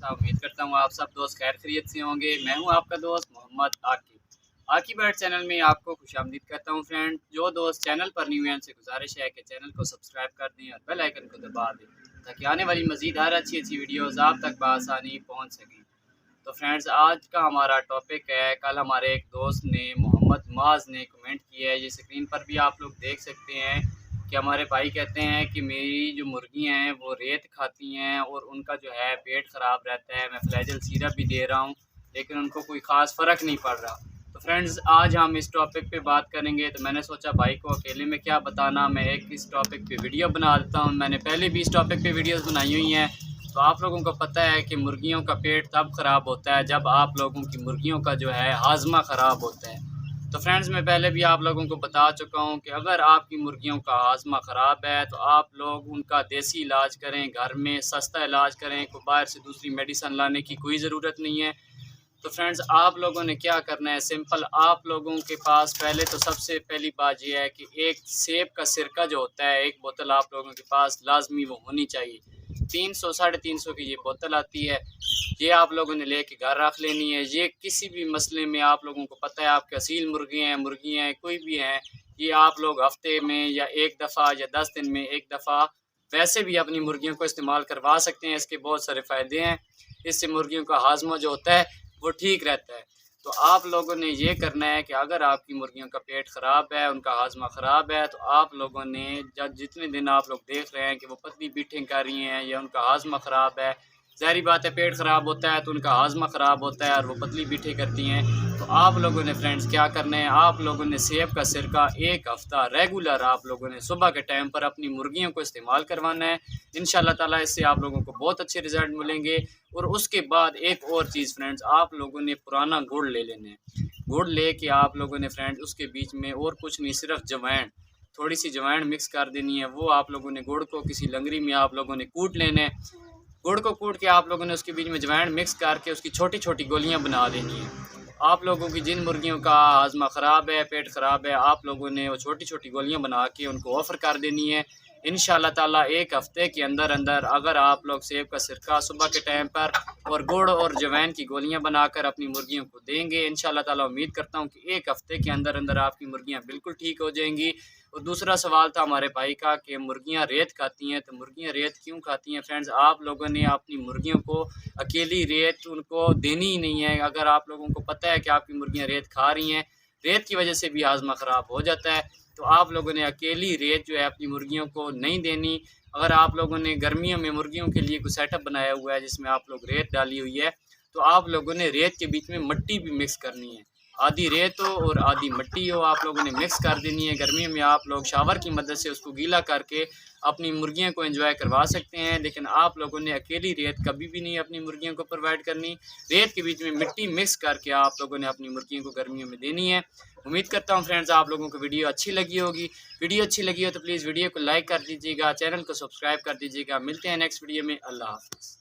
उम्मीद करता हूँ आप सब दोस्त खैर खैरियत से होंगे। मैं हूँ आपका दोस्त मोहम्मद आकिब। आकिब एट चैनल में आपको खुशामदीद कहता हूँ फ्रेंड। जो दोस्त चैनल पर न्यू हैं उनसे गुजारिश है कि चैनल को सब्सक्राइब कर दें और बेल आइकन को दबा दें ताकि आने वाली मज़ीद हर अच्छी वीडियोस आप तक बआसानी पहुँच सकें। तो फ्रेंड्स, आज का हमारा टॉपिक है, कल हमारे एक दोस्त ने मोहम्मद माज ने कमेंट किया है, ये स्क्रीन पर भी आप लोग देख सकते हैं कि हमारे भाई कहते हैं कि मेरी जो मुर्गियां हैं वो रेत खाती हैं और उनका जो है पेट ख़राब रहता है। मैं फ्लैजल सिरप भी दे रहा हूं लेकिन उनको कोई ख़ास फ़र्क नहीं पड़ रहा। तो फ्रेंड्स, आज हम इस टॉपिक पे बात करेंगे। तो मैंने सोचा भाई को अकेले में क्या बताना, मैं एक इस टॉपिक पे वीडियो बना देता हूँ। मैंने पहले भी इस टॉपिक पे वीडियोस बनाई हुई हैं। तो आप लोगों को पता है कि मुर्गियों का पेट तब ख़राब होता है जब आप लोगों की मुर्गियों का जो है हाजमा ख़राब होता है। तो फ्रेंड्स, मैं पहले भी आप लोगों को बता चुका हूं कि अगर आपकी मुर्गियों का हाजमा ख़राब है तो आप लोग उनका देसी इलाज करें, घर में सस्ता इलाज करें, कोई बाहर से दूसरी मेडिसिन लाने की कोई ज़रूरत नहीं है। तो फ्रेंड्स, आप लोगों ने क्या करना है, सिंपल, आप लोगों के पास पहले तो सबसे पहली बात यह है कि एक सेब का सिरका जो होता है, एक बोतल आप लोगों के पास लाजमी वो होनी चाहिए। 300 350 की ये बोतल आती है, ये आप लोगों ने लेके घर रख लेनी है। ये किसी भी मसले में आप लोगों को पता है, आपके असील मुर्गियाँ हैं, कोई भी हैं, ये आप लोग हफ्ते में या एक दफ़ा या 10 दिन में एक दफ़ा वैसे भी अपनी मुर्गियों को इस्तेमाल करवा सकते हैं। इसके बहुत सारे फ़ायदे हैं। इससे मुर्गियों का हाजमा जो होता है वो ठीक रहता है। तो आप लोगों ने ये करना है कि अगर आपकी मुर्गियों का पेट ख़राब है, उनका हाजमा ख़राब है, तो आप लोगों ने जब जितने दिन आप लोग देख रहे हैं कि वो पतली पीठें कर रही हैं या उनका हाजमा ख़राब है, ज़ाहिर बात है पेट ख़राब होता है तो उनका हाजमा ख़राब होता है और वो पतली पीठें करती हैं। तो आप लोगों ने फ्रेंड्स क्या करना है, आप लोगों ने सेब का सिरका एक हफ़्ता रेगुलर आप लोगों ने सुबह के टाइम पर अपनी मुर्गियों को इस्तेमाल करवाना है। इंशाल्लाह ताला इससे आप लोगों को बहुत अच्छे रिज़ल्ट मिलेंगे। और उसके बाद एक और चीज़ फ्रेंड्स, आप लोगों ने पुराना गुड़ ले लेना है। गुड़ ले के आप लोगों ने फ्रेंड्स उसके बीच में और कुछ नहीं, सिर्फ जवैन, थोड़ी सी जवैन मिक्स कर देनी है। वो आप लोगों ने गुड़ को किसी लंगरी में आप लोगों ने कूट लेना है। गुड़ को कूट के आप लोगों ने उसके बीच में जवैन मिक्स करके उसकी छोटी छोटी गोलियां बना देनी है। आप लोगों की जिन मुर्गियों का हाजमा ख़राब है, पेट ख़राब है, आप लोगों ने वो छोटी छोटी गोलियां बना के उनको ऑफ़र कर देनी है। इंशाल्लाह ताला एक हफ़्ते के अंदर अंदर अगर आप लोग सेब का सिरका सुबह के टाइम पर और गुड़ और जवैन की गोलियां बनाकर अपनी मुर्गियों को देंगे, इंशाल्लाह ताला उम्मीद करता हूं कि एक हफ़्ते के अंदर अंदर आपकी मुर्गियां बिल्कुल ठीक हो जाएंगी। और दूसरा सवाल था हमारे भाई का कि मुर्गियां रेत खाती हैं, तो मुर्गियां रेत क्यों खाती हैं? फ्रेंड्स, आप लोगों ने अपनी मुर्गियों को अकेली रेत उनको देनी ही नहीं है। अगर आप लोगों को पता है कि आपकी मुर्गियां रेत खा रही हैं, रेत की वजह से भी हाजमा ख़राब हो जाता है, तो आप लोगों ने अकेली रेत जो है अपनी मुर्गियों को नहीं देनी। अगर आप लोगों ने गर्मियों में मुर्गियों के लिए कुछ सेटअप बनाया हुआ है जिसमें आप लोग रेत डाली हुई है, तो आप लोगों ने रेत के बीच में मिट्टी भी मिक्स करनी है। आधी रेत हो और आधी मिट्टी हो, आप लोगों ने मिक्स कर देनी है। गर्मियों में आप लोग शावर की मदद से उसको गीला करके अपनी मुर्गियों को एंजॉय करवा सकते हैं, लेकिन आप लोगों ने अकेली रेत कभी भी नहीं अपनी मुर्गियों को प्रोवाइड करनी। रेत के बीच में मिट्टी मिक्स करके आप लोगों ने अपनी मुर्गियों को गर्मियों में देनी है। उम्मीद करता हूँ फ्रेंड्स आप लोगों को वीडियो अच्छी लगी होगी। वीडियो अच्छी लगी हो तो प्लीज़ वीडियो को लाइक कर दीजिएगा, चैनल को सब्सक्राइब कर दीजिएगा। मिलते हैं नेक्स्ट वीडियो में। अल्लाह हाफ़िज़।